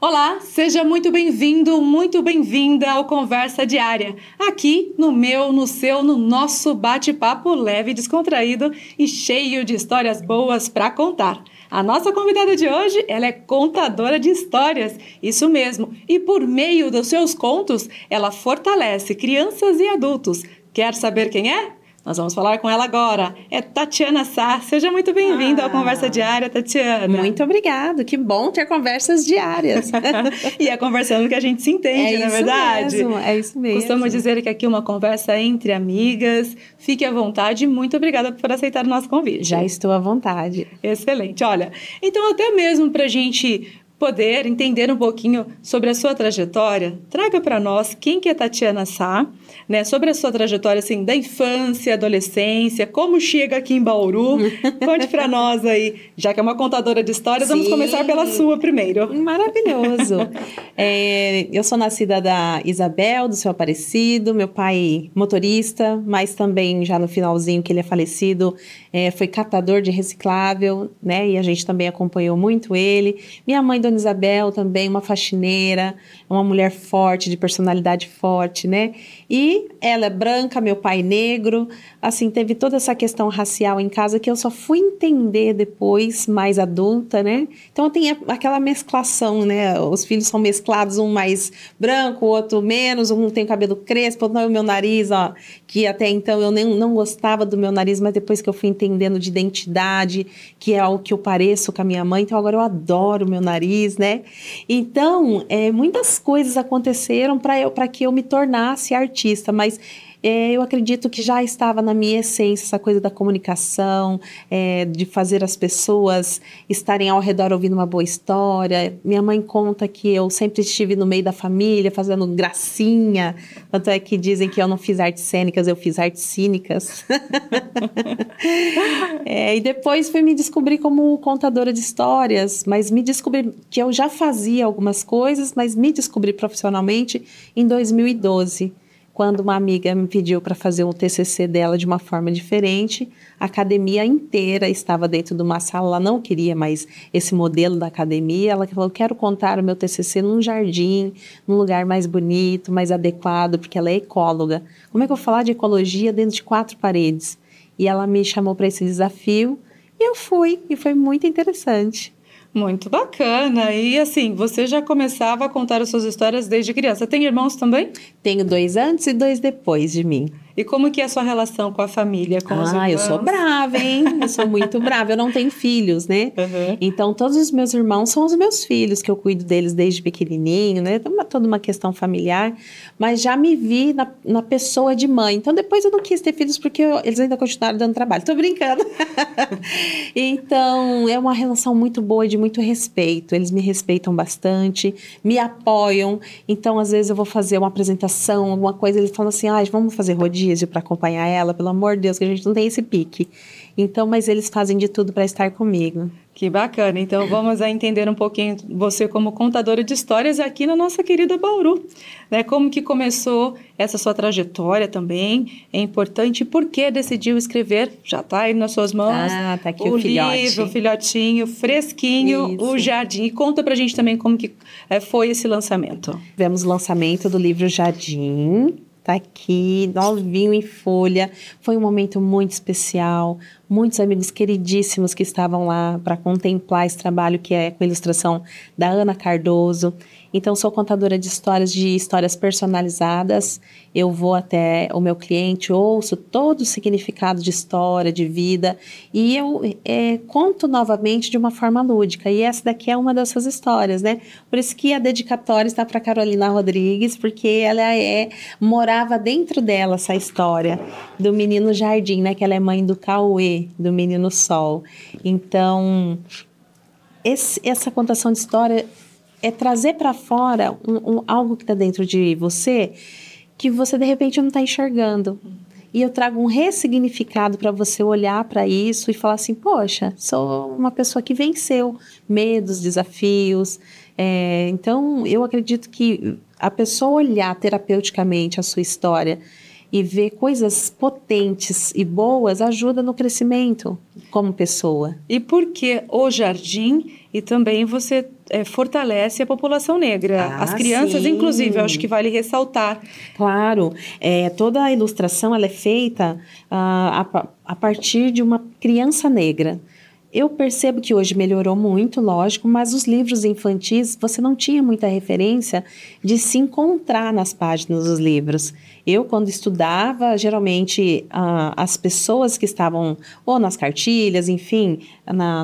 Olá, seja muito bem-vindo, muito bem-vinda ao Conversa Diária. Aqui no meu, no seu, no nosso bate-papo leve, descontraído e cheio de histórias boas para contar. A nossa convidada de hoje, ela é contadora de histórias, isso mesmo, e por meio dos seus contos, ela fortalece crianças e adultos. Quer saber quem é? Nós vamos falar com ela agora. É Tatiana Sá. Seja muito bem-vinda ao Conversa Diária, Tatiana. Muito obrigada. Que bom ter conversas diárias. E é conversando que a gente se entende, não é verdade? É isso mesmo. Costumo dizer que aqui é uma conversa entre amigas. Fique à vontade. Muito obrigada por aceitar o nosso convite. Já estou à vontade. Excelente. Olha, então até mesmo para a gente poder entender um pouquinho sobre a sua trajetória, traga para nós quem que é Tatiana Sá, né? Sobre a sua trajetória, assim, da infância, adolescência, como chega aqui em Bauru. Conte para nós aí, já que é uma contadora de histórias, vamos começar pela sua primeiro. Maravilhoso. Eu sou nascida da Isabel, do Seu Aparecido, meu pai motorista, mas também já no finalzinho que ele é falecido, foi catador de reciclável, né? E a gente também acompanhou muito ele. Minha mãe, Dona Isabel, também uma faxineira, uma mulher forte, de personalidade forte, né? E ela é branca, meu pai negro, assim, teve toda essa questão racial em casa que eu só fui entender depois, mais adulta, né? Então tem aquela mesclação, né? Os filhos são mesclados, um mais branco, o outro menos, um tem cabelo crespo, outro não, o meu nariz, ó, que até então eu nem não gostava do meu nariz, mas depois que eu fui entendendo de identidade, que é o que eu pareço com a minha mãe, então agora eu adoro o meu nariz, né? Então, muitas coisas aconteceram para que eu me tornasse artista, mas eu acredito que já estava na minha essência essa coisa da comunicação, de fazer as pessoas estarem ao redor ouvindo uma boa história. Minha mãe conta que eu sempre estive no meio da família, fazendo gracinha, tanto é que dizem que eu não fiz artes cênicas, eu fiz artes cínicas. E depois fui me descobrir como contadora de histórias, mas me descobri que eu já fazia algumas coisas, mas me descobri profissionalmente em 2012. Quando uma amiga me pediu para fazer um TCC dela de uma forma diferente, a academia inteira estava dentro de uma sala, ela não queria mais esse modelo da academia, ela falou, quero contar o meu TCC num jardim, num lugar mais bonito, mais adequado, porque ela é ecóloga. Como é que eu vou falar de ecologia dentro de 4 paredes? E ela me chamou para esse desafio, e eu fui, e foi muito interessante. Muito bacana. E assim, você já começava a contar as suas histórias desde criança. Tem irmãos também? Tenho 2 antes e 2 depois de mim. E como que é a sua relação com a família, com os irmãos? Eu sou brava, hein? Eu sou muito brava. Eu não tenho filhos, né? Uhum. Então, todos os meus irmãos são os meus filhos, que eu cuido deles desde pequenininho, né? Toda uma questão familiar. Mas já me vi na pessoa de mãe. Então, depois eu não quis ter filhos porque eles ainda continuaram dando trabalho. Tô brincando. Então, é uma relação muito boa e de muito respeito. Eles me respeitam bastante, me apoiam. Então, às vezes eu vou fazer uma apresentação, alguma coisa, eles falam assim, vamos fazer rodízio para acompanhar ela, pelo amor de Deus, que a gente não tem esse pique. Então, mas eles fazem de tudo para estar comigo. Que bacana. Então, vamos entender um pouquinho você como contadora de histórias aqui na nossa querida Bauru, né? Como que começou essa sua trajetória também, é importante. Por que decidiu escrever? Já está aí nas suas mãos. Tá aqui o filhote. Livro, o filhotinho, fresquinho, Isso. O Jardim. E conta pra gente também como que foi esse lançamento. Tivemos o lançamento do livro Jardim. Tá aqui, novinho em folha. Foi um momento muito especial. Muitos amigos queridíssimos que estavam lá para contemplar esse trabalho que é com ilustração da Ana Cardoso. Então, sou contadora de histórias personalizadas. Eu vou até o meu cliente, ouço todo o significado de história, de vida, e eu conto novamente de uma forma lúdica. E essa daqui é uma dessas histórias, né? Por isso que a dedicatória está para Carolina Rodrigues, porque ela morava dentro dela essa história do menino Jardim, né? Que ela é mãe do Cauê, do menino Sol. Então, essa contação de história é trazer para fora algo que está dentro de você, que você de repente não está enxergando. E eu trago um ressignificado para você olhar para isso e falar assim, poxa, sou uma pessoa que venceu medos, desafios. Então, eu acredito que a pessoa olhar terapeuticamente a sua história e ver coisas potentes e boas ajuda no crescimento como pessoa. E por que o jardim e também você fortalece a população negra, as crianças, sim. Inclusive, eu acho que vale ressaltar. Claro, toda a ilustração ela é feita a partir de uma criança negra. Eu percebo que hoje melhorou muito, lógico, mas os livros infantis você não tinha muita referência de se encontrar nas páginas dos livros. Eu, quando estudava, geralmente as pessoas que estavam ou nas cartilhas, enfim,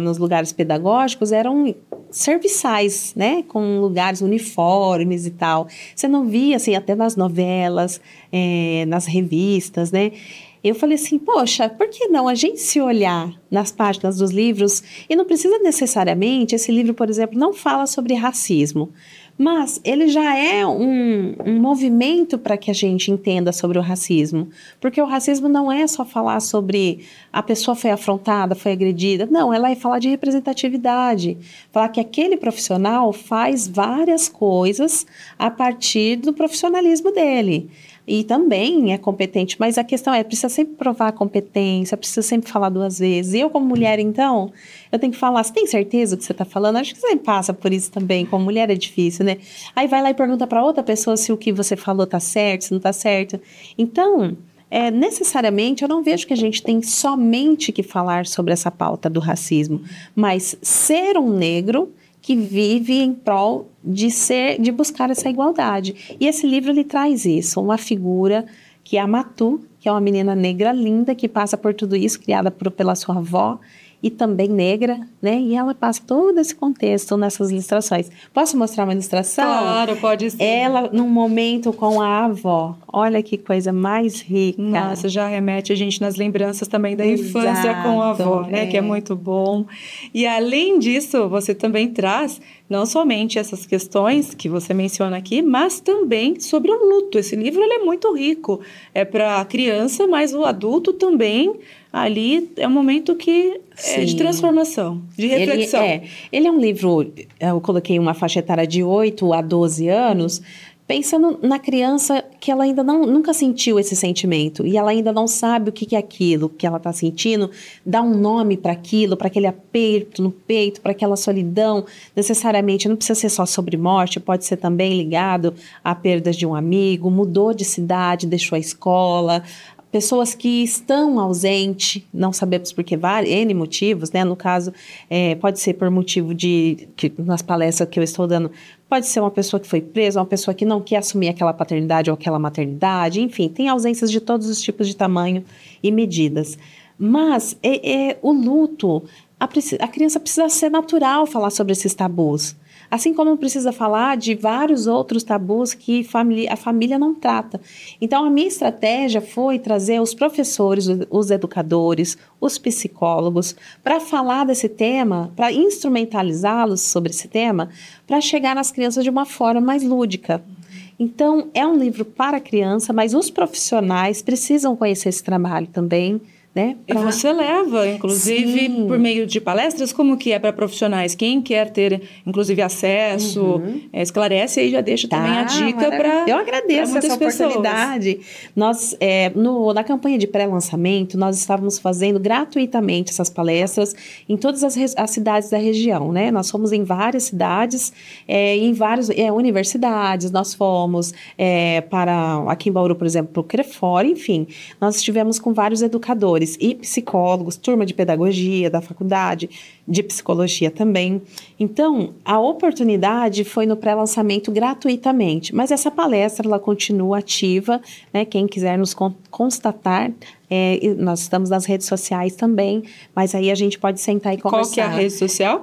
nos lugares pedagógicos, eram serviçais, né, com lugares uniformes e tal. Você não via, assim, até nas novelas, nas revistas, né? Eu falei assim, poxa, por que não a gente se olhar nas páginas dos livros e não precisa necessariamente, esse livro, por exemplo, não fala sobre racismo, mas ele já é um movimento para que a gente entenda sobre o racismo, porque o racismo não é só falar sobre a pessoa foi afrontada, foi agredida, não, ela é falar de representatividade, falar que aquele profissional faz várias coisas a partir do profissionalismo dele. E também é competente, mas a questão precisa sempre provar a competência, precisa sempre falar 2 vezes. E eu, como mulher, então, eu tenho que falar, você tem certeza do que você está falando? Acho que você passa por isso também, como mulher é difícil, né? Aí vai lá e pergunta para outra pessoa se o que você falou está certo, se não está certo. Então, necessariamente, eu não vejo que a gente tem somente que falar sobre essa pauta do racismo, mas ser um negro que vive em prol de buscar essa igualdade. E esse livro, ele traz isso, uma figura que é a Matu, que é uma menina negra linda, que passa por tudo isso, criada pela sua avó, e também negra, né? E ela passa todo esse contexto nessas ilustrações. Posso mostrar uma ilustração? Claro, pode ser. Ela, num momento com a avó. Olha que coisa mais rica. Nossa, já remete a gente nas lembranças também da infância com a avó, né? Que é muito bom. E além disso, você também traz não somente essas questões que você menciona aqui, mas também sobre o luto. Esse livro ele é muito rico. É para a criança, mas o adulto também. Ali é um momento que é de transformação, de reflexão. Ele é um livro, eu coloquei uma faixa etária de 8 a 12 anos, pensando na criança que ela ainda nunca sentiu esse sentimento e ela ainda não sabe o que é aquilo que ela está sentindo, dá um nome para aquilo, para aquele aperto no peito, para aquela solidão. Necessariamente não precisa ser só sobre morte, pode ser também ligado a perdas de um amigo, mudou de cidade, deixou a escola. Pessoas que estão ausentes, não sabemos por que, N motivos, né? No caso, pode ser por motivo que nas palestras que eu estou dando, pode ser uma pessoa que foi presa, uma pessoa que não quer assumir aquela paternidade ou aquela maternidade, enfim, tem ausências de todos os tipos de tamanho e medidas. Mas o luto, a criança precisa ser natural falar sobre esses tabus. Assim como precisa falar de vários outros tabus que a família não trata. Então, a minha estratégia foi trazer os professores, os educadores, os psicólogos, para falar desse tema, para instrumentalizá-los sobre esse tema, para chegar nas crianças de uma forma mais lúdica. Então, é um livro para criança, mas os profissionais precisam conhecer esse trabalho também, né? E você leva, inclusive, por meio de palestras, como que é para profissionais? Quem quer ter, inclusive, acesso, esclarece aí, já deixa também a dica para eu agradeço essa oportunidade. Nós, na campanha de pré-lançamento, nós estávamos fazendo gratuitamente essas palestras em todas as cidades da região, né? Nós fomos em várias cidades, em várias universidades, nós fomos aqui em Bauru, por exemplo, para o CREFOR, enfim, nós estivemos com vários educadores e psicólogos, turma de pedagogia da faculdade, de psicologia também. Então, a oportunidade foi no pré-lançamento gratuitamente, mas essa palestra ela continua ativa, né? Quem quiser nos constatar, nós estamos nas redes sociais também, mas aí a gente pode sentar e conversar. Qual que é a rede social?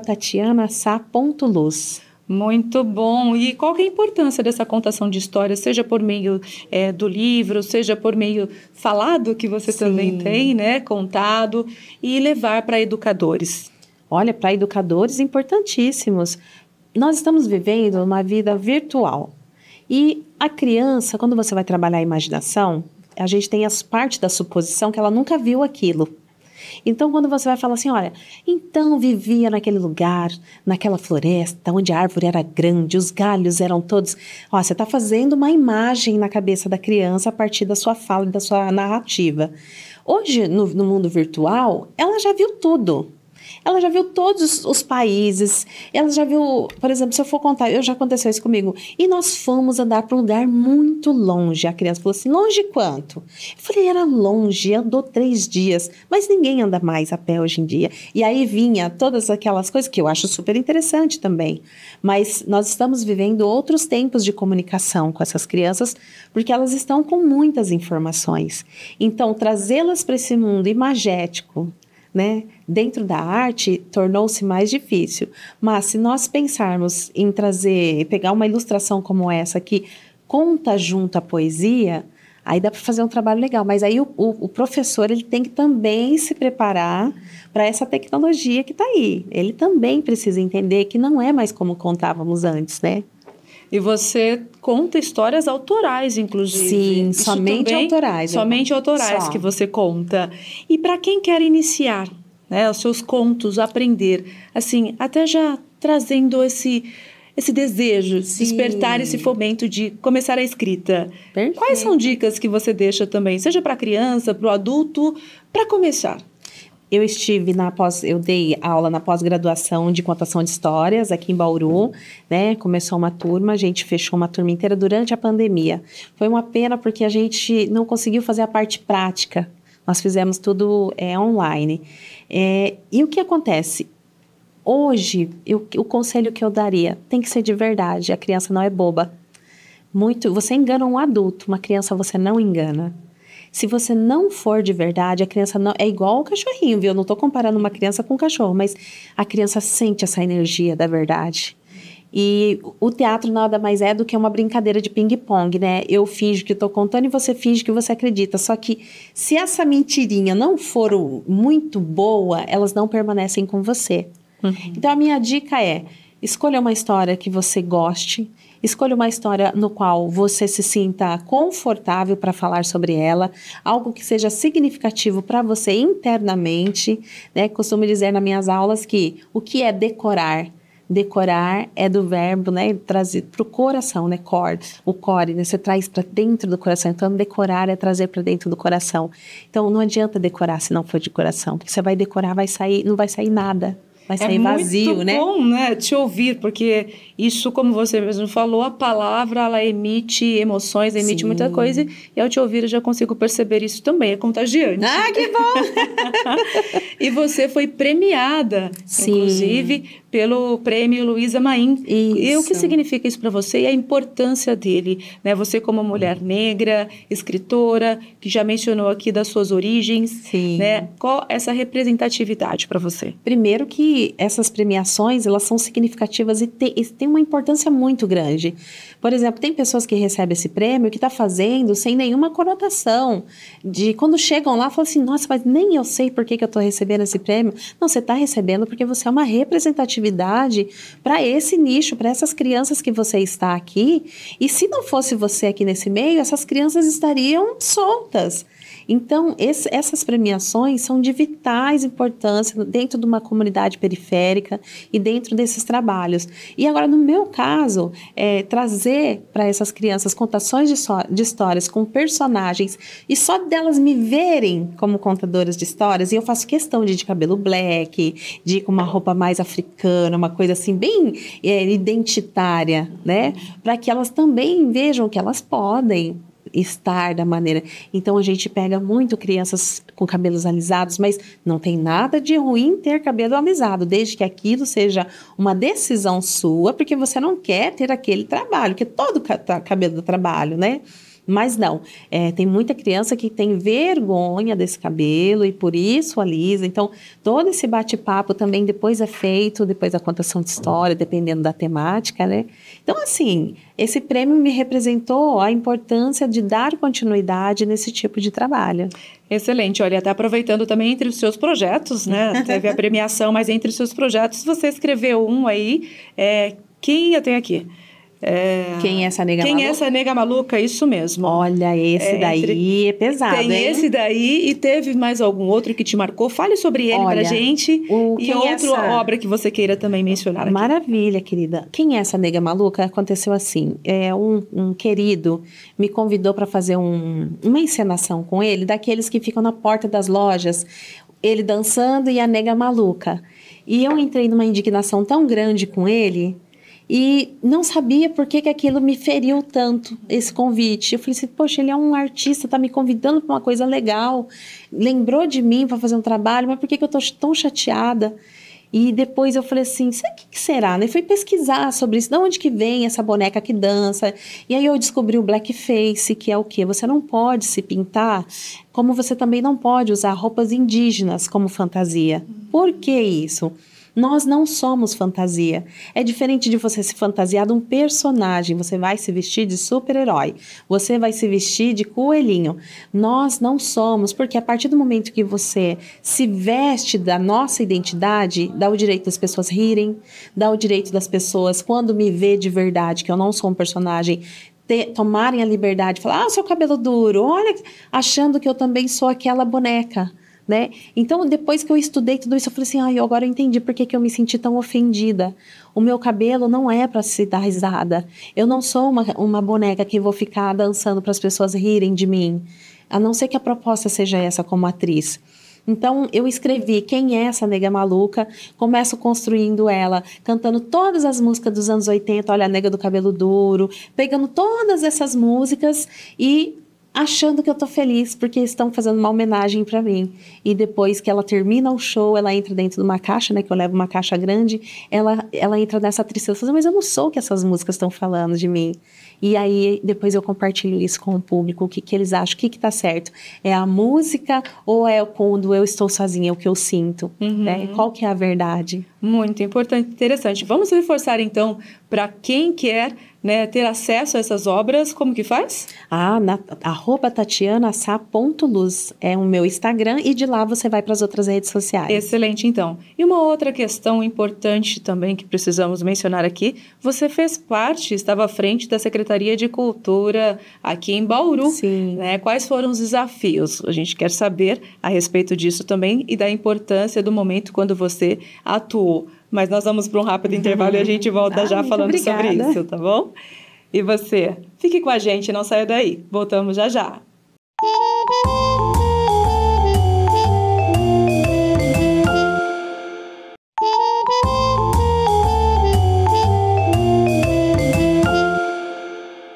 @tatianasa.luz. Muito bom. E qual que é a importância dessa contação de histórias, seja por meio do livro, seja por meio falado, que você também tem, né, contado, e levar para educadores? Olha, para educadores importantíssimos. Nós estamos vivendo uma vida virtual. E a criança, quando você vai trabalhar a imaginação, a gente tem parte da suposição que ela nunca viu aquilo. Então, quando você vai falar assim, olha, então vivia naquele lugar, naquela floresta, onde a árvore era grande, os galhos eram todos... Ó, você está fazendo uma imagem na cabeça da criança a partir da sua fala e da sua narrativa. Hoje, no mundo virtual, ela já viu tudo. Ela já viu todos os países, ela já viu, por exemplo, se eu for contar, já aconteceu isso comigo, e nós fomos andar para um lugar muito longe. A criança falou assim, longe quanto? Eu falei, era longe, andou 3 dias, mas ninguém anda mais a pé hoje em dia. E aí vinha todas aquelas coisas que eu acho super interessante também, mas nós estamos vivendo outros tempos de comunicação com essas crianças, porque elas estão com muitas informações. Então, trazê-las para esse mundo imagético, né, dentro da arte, tornou-se mais difícil. Mas se nós pensarmos em pegar uma ilustração como essa que conta junto à poesia, aí dá para fazer um trabalho legal. Mas aí o professor, ele tem que também se preparar para essa tecnologia que está aí. Ele também precisa entender que não é mais como contávamos antes, né? E você conta histórias autorais, inclusive. Sim, somente autorais. Somente autorais que você conta. E para quem quer iniciar, né, os seus contos, aprender, assim, até já trazendo esse desejo, despertar esse fomento de começar a escrita. Perfeito. Quais são dicas que você deixa também, seja para a criança, para o adulto, para começar? Eu dei aula na pós-graduação de contação de histórias aqui em Bauru, né? Começou uma turma, a gente fechou uma turma inteira durante a pandemia. Foi uma pena porque a gente não conseguiu fazer a parte prática. Nós fizemos tudo online. E o que acontece? Hoje, o conselho que eu daria tem que ser de verdade. A criança não é boba. Você engana um adulto, uma criança você não engana. Se você não for de verdade, a criança não... É igual o cachorrinho, viu? Eu não estou comparando uma criança com um cachorro, mas a criança sente essa energia da verdade. E o teatro nada mais é do que uma brincadeira de ping-pong, né? Eu finjo que estou contando e você finge que você acredita. Só que se essa mentirinha não for muito boa, elas não permanecem com você. Uhum. Então, a minha dica é... Escolha uma história que você goste, escolha uma história no qual você se sinta confortável para falar sobre ela, algo que seja significativo para você internamente, né? Costumo dizer nas minhas aulas que o que é decorar? Decorar é do verbo, né, trazer para o coração, né, o core, né, você traz para dentro do coração. Então, decorar é trazer para dentro do coração. Então, não adianta decorar se não for de coração, porque você vai decorar, não vai sair nada. Vai sair vazio, né? É muito bom, né, te ouvir, porque isso, como você mesmo falou, a palavra, ela emite emoções, emite muita coisa, e ao te ouvir eu já consigo perceber isso também, é contagiante. Ah, que bom! E você foi premiada, inclusive, pelo prêmio Luísa Maim. E o que significa isso para você e a importância dele, né? Você como mulher negra, escritora, que já mencionou aqui das suas origens, né? Qual essa representatividade para você? Primeiro que essas premiações, elas são significativas e tem uma importância muito grande. Por exemplo, tem pessoas que recebem esse prêmio que está fazendo sem nenhuma conotação. Quando chegam lá, falam assim, nossa, mas nem eu sei por que eu estou recebendo esse prêmio. Não, você está recebendo porque você é uma representatividade para esse nicho, para essas crianças que você está aqui. E se não fosse você aqui nesse meio, essas crianças estariam soltas. Então, essas premiações são de vitais importância dentro de uma comunidade periférica e dentro desses trabalhos. E agora, no meu caso, trazer para essas crianças contações de histórias com personagens e só delas me verem como contadoras de histórias, e eu faço questão de cabelo black, de ir com uma roupa mais africana, uma coisa assim bem identitária, né? Para que elas também vejam que elas podem estar da maneira. Então a gente pega muito crianças com cabelos alisados, mas não tem nada de ruim ter cabelo alisado, desde que aquilo seja uma decisão sua, porque você não quer ter aquele trabalho, que todo cabelo dá trabalho, né? Mas não, tem muita criança que tem vergonha desse cabelo e por isso alisa. Então, todo esse bate-papo também depois é feito, depois da contação de história, dependendo da temática, né? Então, assim, esse prêmio me representou a importância de dar continuidade nesse tipo de trabalho. Excelente. Olha, está aproveitando também entre os seus projetos, né? Teve a premiação, mas entre os seus projetos você escreveu um aí, quem eu tenho aqui? Quem é essa nega maluca? Quem é essa nega maluca? Isso mesmo. Olha, esse daí é pesado, Tem hein? esse daí e teve mais algum outro que te marcou? Fale sobre ele pra gente e outra obra que você queira também mencionar aqui. Maravilha, querida. Quem é essa nega maluca? Aconteceu assim, um querido me convidou para fazer uma encenação com ele, daqueles que ficam na porta das lojas, ele dançando e a nega maluca. E eu entrei numa indignação tão grande com ele e não sabia por que aquilo me feriu tanto, esse convite. Eu falei assim, poxa, ele é um artista, tá me convidando para uma coisa legal, lembrou de mim para fazer um trabalho, mas por que eu tô tão chateada? E depois eu falei assim, o que será? Eu fui pesquisar sobre isso, de onde que vem essa boneca que dança? E aí eu descobri o blackface, que é o quê? Você não pode se pintar, como você também não pode usar roupas indígenas como fantasia. Por que isso? Nós não somos fantasia. É diferente de você se fantasiar de um personagem. Você vai se vestir de super-herói. Você vai se vestir de coelhinho. Nós não somos, porque a partir do momento que você se veste da nossa identidade, dá o direito das pessoas rirem, dá o direito das pessoas, quando me vê de verdade, que eu não sou um personagem, tomarem a liberdade de falar, seu cabelo duro, olha, achando que eu também sou aquela boneca. Né? Então, depois que eu estudei tudo isso, eu falei assim, agora eu entendi por que eu me senti tão ofendida. O meu cabelo não é para se dar risada. Eu não sou uma boneca que vou ficar dançando para as pessoas rirem de mim, a não ser que a proposta seja essa como atriz. Então, eu escrevi quem é essa nega maluca, começo construindo ela, cantando todas as músicas dos anos 80, olha a nega do cabelo duro, pegando todas essas músicas e achando que eu tô feliz porque estão fazendo uma homenagem para mim. E depois que ela termina o show, ela entra dentro de uma caixa, né, que eu levo uma caixa grande, ela entra nessa tristeza, fala, mas eu não sou o que essas músicas estão falando de mim. E aí, depois eu compartilho isso com o público, o que eles acham, o que tá certo. É a música ou é quando eu estou sozinha, o que eu sinto? Né? Qual que é a verdade? Muito importante, interessante. Vamos reforçar, então, para quem quer, né, ter acesso a essas obras, como que faz? @tatianasá.luz é o meu Instagram e de lá você vai para as outras redes sociais. Excelente, então. E uma outra questão importante também que precisamos mencionar aqui, você fez parte, estava à frente da Secretaria de Cultura aqui em Bauru. Sim. Né? Quais foram os desafios? A gente quer saber a respeito disso também e da importância do momento quando você atuou. Mas nós vamos para um rápido intervalo e a gente volta já falando sobre isso, tá bom? E você? Fique com a gente, não saia daí. Voltamos já já.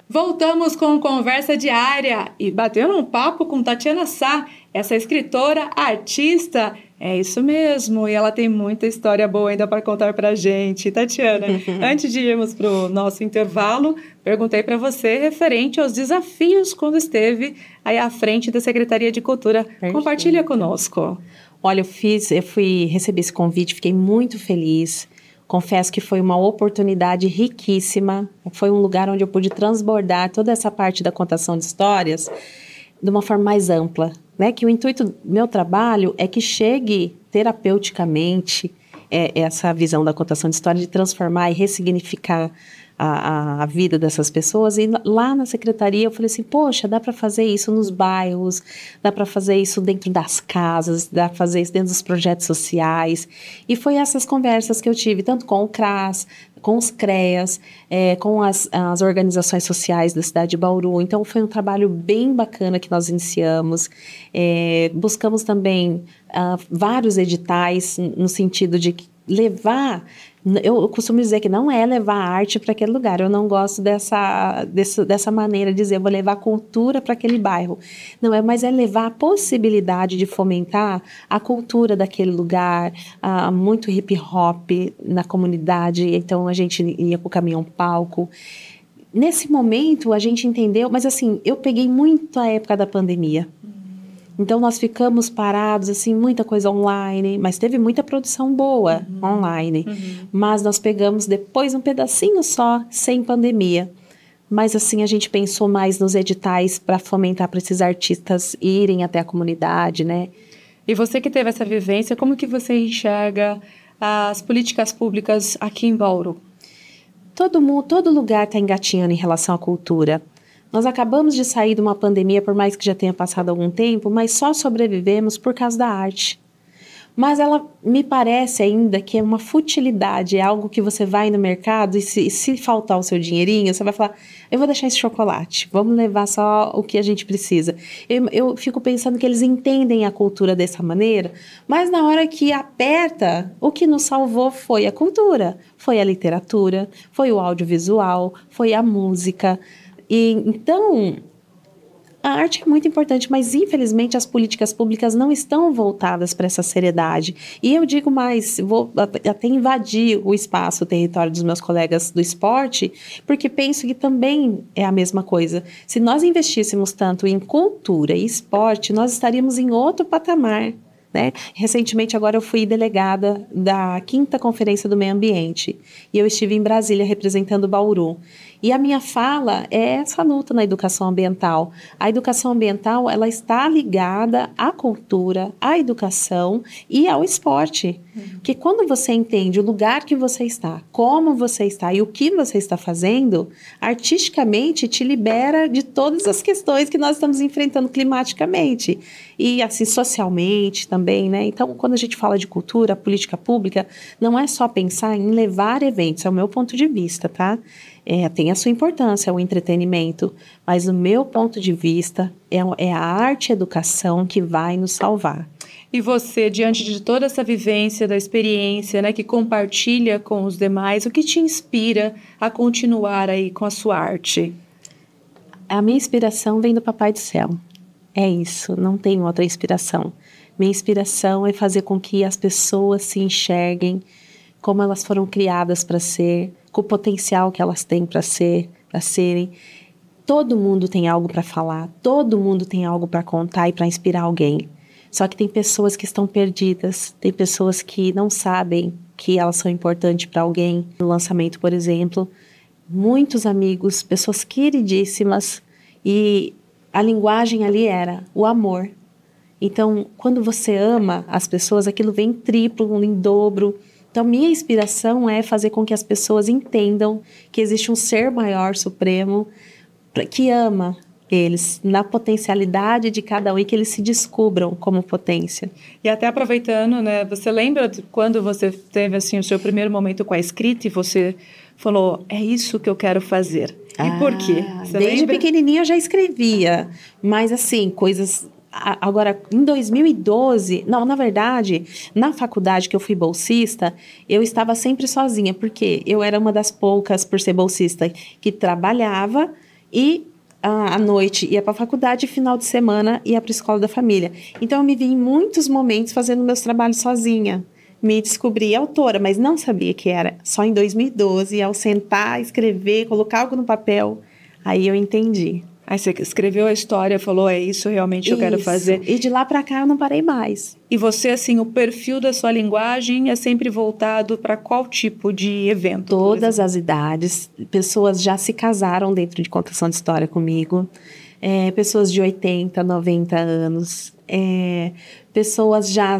Voltamos com Conversa Diária e batendo um papo com Tatiana Sá, essa escritora, artista. É isso mesmo, e ela tem muita história boa ainda para contar para a gente. Tatiana, antes de irmos para o nosso intervalo, perguntei para você referente aos desafios quando esteve aí à frente da Secretaria de Cultura. Perfeito. Compartilha conosco. Olha, recebi esse convite, fiquei muito feliz. Confesso que foi uma oportunidade riquíssima, foi um lugar onde eu pude transbordar toda essa parte da contação de histórias de uma forma mais ampla, né? Que o intuito do meu trabalho é que chegue terapeuticamente essa visão da contação de história, de transformar e ressignificar a vida dessas pessoas. E lá na secretaria eu falei assim, poxa, dá para fazer isso nos bairros, dá para fazer isso dentro das casas, dá para fazer isso dentro dos projetos sociais. E foi essas conversas que eu tive, tanto com o CRAS, com os CREAS, com as organizações sociais da cidade de Bauru. Então, foi um trabalho bem bacana que nós iniciamos. Buscamos também vários editais no sentido de levar... Eu costumo dizer que não é levar a arte para aquele lugar. Eu não gosto dessa maneira de dizer, eu vou levar cultura para aquele bairro. Não, mas é levar a possibilidade de fomentar a cultura daquele lugar, muito hip hop na comunidade. Então, a gente ia com o caminhão palco. Nesse momento, a gente entendeu, mas assim, eu peguei muito a época da pandemia. Então, nós ficamos parados, assim, muita coisa online, mas teve muita produção boa online. Mas nós pegamos depois um pedacinho só, sem pandemia. Mas, assim, a gente pensou mais nos editais para fomentar para esses artistas irem até a comunidade, né? E você que teve essa vivência, como que você enxerga as políticas públicas aqui em Bauru? todo lugar está engatinhando em relação à cultura. Nós acabamos de sair de uma pandemia, por mais que já tenha passado algum tempo, mas só sobrevivemos por causa da arte. Mas ela me parece ainda que é uma futilidade, é algo que você vai no mercado e se faltar o seu dinheirinho, você vai falar, eu vou deixar esse chocolate, vamos levar só o que a gente precisa. Eu fico pensando que eles entendem a cultura dessa maneira, mas na hora que aperta, o que nos salvou foi a cultura, foi a literatura, foi o audiovisual, foi a música. E então, a arte é muito importante, mas infelizmente as políticas públicas não estão voltadas para essa seriedade. E eu digo mais, vou até invadir o espaço, o território dos meus colegas do esporte, porque penso que também é a mesma coisa. Se nós investíssemos tanto em cultura e esporte, nós estaríamos em outro patamar. Né? Recentemente, agora eu fui delegada da 5ª Conferência do Meio Ambiente e eu estive em Brasília representando Bauru. E a minha fala é essa luta na educação ambiental. A educação ambiental, ela está ligada à cultura, à educação e ao esporte. Porque quando você entende o lugar que você está, como você está e o que você está fazendo, artisticamente te libera de todas as questões que nós estamos enfrentando climaticamente. E assim, socialmente também, né? Então, quando a gente fala de cultura, política pública, não é só pensar em levar eventos, é o meu ponto de vista, tá? Tem a sua importância, o entretenimento, mas no meu ponto de vista, é a arte e a educação que vai nos salvar. E você, diante de toda essa vivência, da experiência, né, que compartilha com os demais, o que te inspira a continuar aí com a sua arte? A minha inspiração vem do Papai do Céu. É isso, não tem outra inspiração. Minha inspiração é fazer com que as pessoas se enxerguem como elas foram criadas para ser, com o potencial que elas têm para serem. Todo mundo tem algo para falar, todo mundo tem algo para contar e para inspirar alguém. Só que tem pessoas que estão perdidas, tem pessoas que não sabem que elas são importantes para alguém. No lançamento, por exemplo, muitos amigos, pessoas queridíssimas, e a linguagem ali era o amor. Então, quando você ama as pessoas, aquilo vem em triplo, em dobro. Então, minha inspiração é fazer com que as pessoas entendam que existe um ser maior, supremo, que ama eles, na potencialidade de cada um e que eles se descubram como potência. E até aproveitando, né, você lembra de quando você teve assim, o seu primeiro momento com a escrita e você falou, é isso que eu quero fazer? E por quê? Você desde lembra? pequenininha eu já escrevia, mas assim, coisas... Agora, em 2012, não, na verdade, na faculdade que eu fui bolsista, eu estava sempre sozinha, porque eu era uma das poucas, por ser bolsista, que trabalhava e à noite ia para a faculdade e final de semana ia para a escola da família. Então, eu me vi em muitos momentos fazendo meus trabalhos sozinha. Me descobri autora, mas não sabia que era. Só em 2012, ao sentar, escrever, colocar algo no papel, aí eu entendi. Aí você escreveu a história, falou, é isso realmente que eu quero fazer. E de lá para cá eu não parei mais. E você, assim, o perfil da sua linguagem é sempre voltado para qual tipo de evento? Todas as idades. Pessoas já se casaram dentro de contação de história comigo. Pessoas de 80, 90 anos. Pessoas já...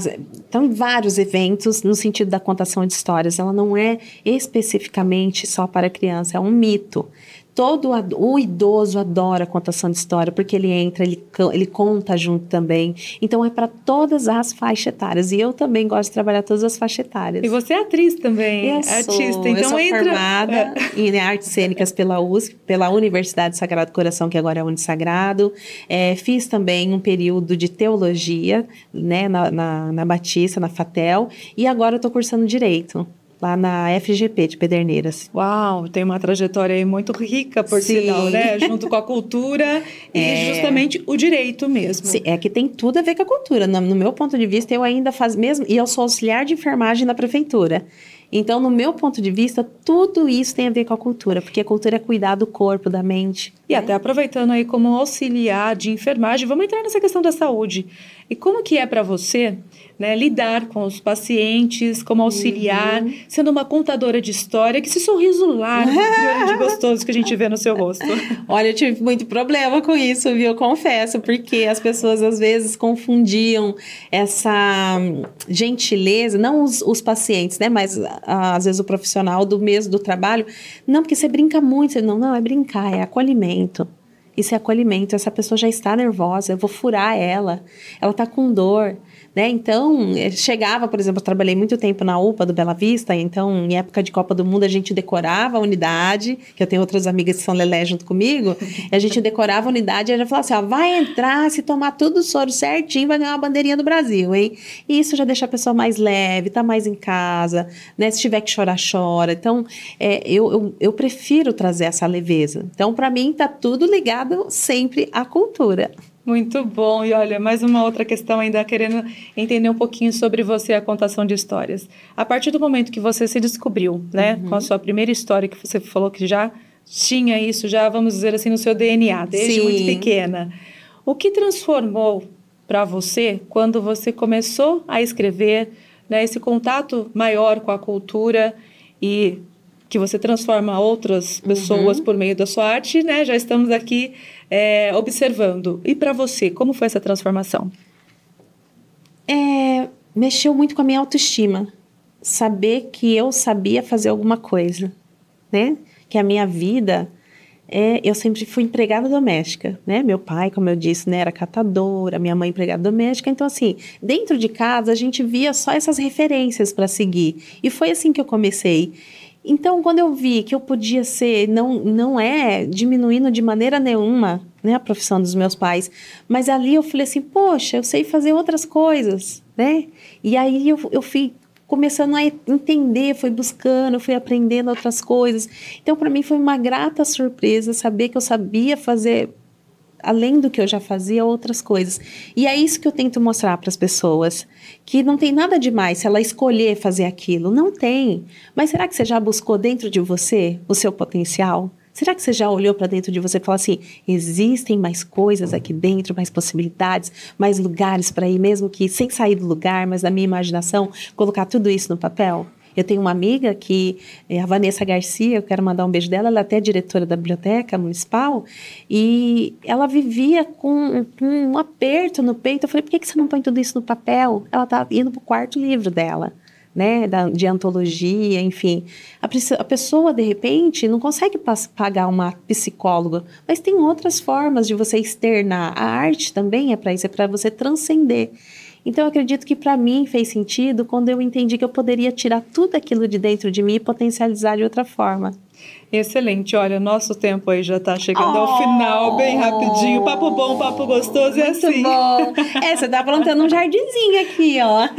Então, vários eventos no sentido da contação de histórias. Ela não é especificamente só para criança, é um mito. O idoso adora a contação de história, porque ele entra, ele conta junto também. Então, é para todas as faixas etárias. E eu também gosto de trabalhar todas as faixas etárias. E você é atriz também, artista. Então, eu sou formada em artes cênicas pela USP, pela Universidade Sagrado Coração, que agora é Unisagrado. Fiz também um período de teologia, né, na Batista, na FATEL. E agora eu estou cursando Direito, lá na FGP de Pederneiras. Uau, tem uma trajetória aí muito rica, por sinal, né? Junto com a cultura e justamente o direito mesmo. Sim, que tem tudo a ver com a cultura. No meu ponto de vista, eu ainda faço mesmo... E eu sou auxiliar de enfermagem na prefeitura. Então, no meu ponto de vista, tudo isso tem a ver com a cultura, porque a cultura é cuidar do corpo, da mente. E até aproveitando aí como auxiliar de enfermagem, vamos entrar nessa questão da saúde. E como que é para você, né, lidar com os pacientes, como auxiliar, sendo uma contadora de história, que esse sorriso largo, grande, gostoso que a gente vê no seu rosto? Olha, eu tive muito problema com isso, viu? Eu confesso, porque as pessoas às vezes confundiam essa gentileza, não os pacientes, né? Mas às vezes o profissional do trabalho. Não, porque você brinca muito. Não é brincar, é acolhimento. Isso é acolhimento. Essa pessoa já está nervosa, eu vou furar ela está com dor, né? Então, chegava, por exemplo, eu trabalhei muito tempo na UPA do Bela Vista, então, em época de Copa do Mundo, a gente decorava a unidade, que eu tenho outras amigas que são lelé junto comigo, e a gente decorava a unidade e ela falava assim, ó, vai entrar, se tomar tudo o soro certinho, vai ganhar uma bandeirinha do Brasil, hein? E isso já deixa a pessoa mais leve, tá mais em casa, né? Se tiver que chorar, chora. Então, eu prefiro trazer essa leveza. Então, para mim, tá tudo ligado sempre à cultura. Muito bom. E olha, mais uma outra questão ainda, querendo entender um pouquinho sobre você, a contação de histórias. A partir do momento que você se descobriu, né, com a sua primeira história, que você falou que já tinha isso, já, vamos dizer assim, no seu DNA, desde muito pequena. O que transformou para você quando você começou a escrever, né, esse contato maior com a cultura e que você transforma outras pessoas por meio da sua arte, né? Já estamos aqui observando. E para você, como foi essa transformação? Mexeu muito com a minha autoestima. Saber que eu sabia fazer alguma coisa, né? Que a minha vida... eu sempre fui empregada doméstica, né? Meu pai, como eu disse, né, era catadora, minha mãe empregada doméstica. Então, assim, dentro de casa, a gente via só essas referências para seguir. E foi assim que eu comecei. Então, quando eu vi que eu podia ser, não é diminuindo de maneira nenhuma, né, a profissão dos meus pais, mas ali eu falei assim, poxa, eu sei fazer outras coisas, né? E aí eu fui começando a entender, fui buscando, fui aprendendo outras coisas. Então, para mim foi uma grata surpresa saber que eu sabia fazer, além do que eu já fazia, outras coisas. E é isso que eu tento mostrar para as pessoas, que não tem nada demais se ela escolher fazer aquilo. Não tem. Mas será que você já buscou dentro de você o seu potencial? Será que você já olhou para dentro de você e falou assim, existem mais coisas aqui dentro, mais possibilidades, mais lugares para ir, mesmo que sem sair do lugar, mas na minha imaginação, colocar tudo isso no papel? Eu tenho uma amiga que é a Vanessa Garcia, eu quero mandar um beijo dela, ela é até diretora da Biblioteca Municipal, e ela vivia com um aperto no peito. Eu falei, por que você não põe tudo isso no papel? Ela está indo para o quarto livro dela, né, de antologia, enfim. A pessoa, de repente, não consegue pagar uma psicóloga, mas tem outras formas de você externar. A arte também é para isso, é para você transcender. Então, eu acredito que para mim fez sentido quando eu entendi que eu poderia tirar tudo aquilo de dentro de mim e potencializar de outra forma. Excelente. Olha, nosso tempo aí já está chegando ao final, bem rapidinho. Papo bom, papo gostoso e assim. Muito bom. Você está plantando um jardinzinho aqui, ó.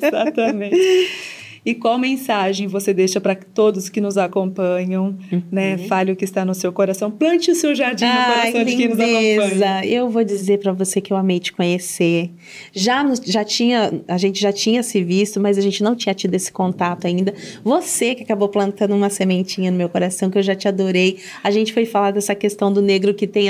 Exatamente. E qual mensagem você deixa para todos que nos acompanham, né? Fale o que está no seu coração. Plante o seu jardim no coração de quem nos acompanha. Eu vou dizer para você que eu amei te conhecer. A gente já tinha se visto, mas a gente não tinha tido esse contato ainda. Você que acabou plantando uma sementinha no meu coração, que eu já te adorei. A gente foi falar dessa questão do negro que tem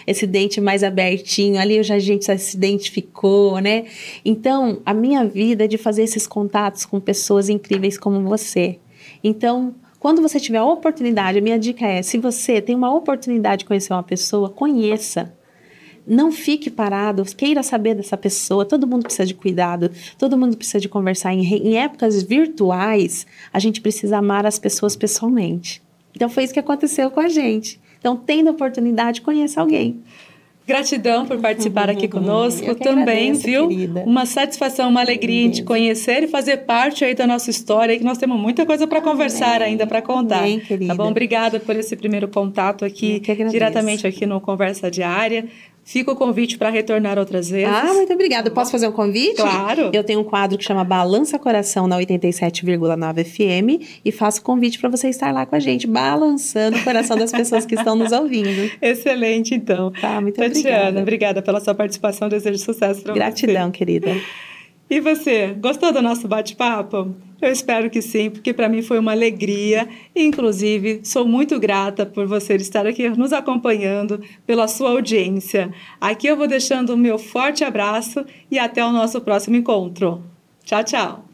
esse dente mais abertinho. Ali a gente já se identificou, né? Então, a minha vida é de fazer esses contatos com pessoas incríveis como você. Então, quando você tiver a oportunidade, a minha dica é, se você tem uma oportunidade de conhecer uma pessoa, conheça. Não fique parado, queira saber dessa pessoa. Todo mundo precisa de cuidado, todo mundo precisa de conversar. Em épocas virtuais, a gente precisa amar as pessoas pessoalmente. Então, foi isso que aconteceu com a gente. Então, tendo oportunidade, conheça alguém. Gratidão por participar aqui conosco também, agradeço, viu? Querida. Uma satisfação, uma alegria em te conhecer e fazer parte aí da nossa história, que nós temos muita coisa para conversar ainda, para contar. Amém, querida. Tá bom? Obrigada por esse primeiro contato aqui, diretamente aqui no Conversa Diária. Fica o convite para retornar outras vezes. Muito obrigada. Posso fazer um convite? Claro. Eu tenho um quadro que chama Balança Coração na 87,9 FM e faço convite para você estar lá com a gente, balançando o coração das pessoas que estão nos ouvindo. Excelente, então. Tá, muito Tatiana, obrigada. Obrigada pela sua participação. Desejo sucesso para você. Gratidão, querida. E você, gostou do nosso bate-papo? Eu espero que sim, porque para mim foi uma alegria. Inclusive, sou muito grata por você estar aqui nos acompanhando, pela sua audiência. Aqui eu vou deixando o meu forte abraço e até o nosso próximo encontro. Tchau, tchau!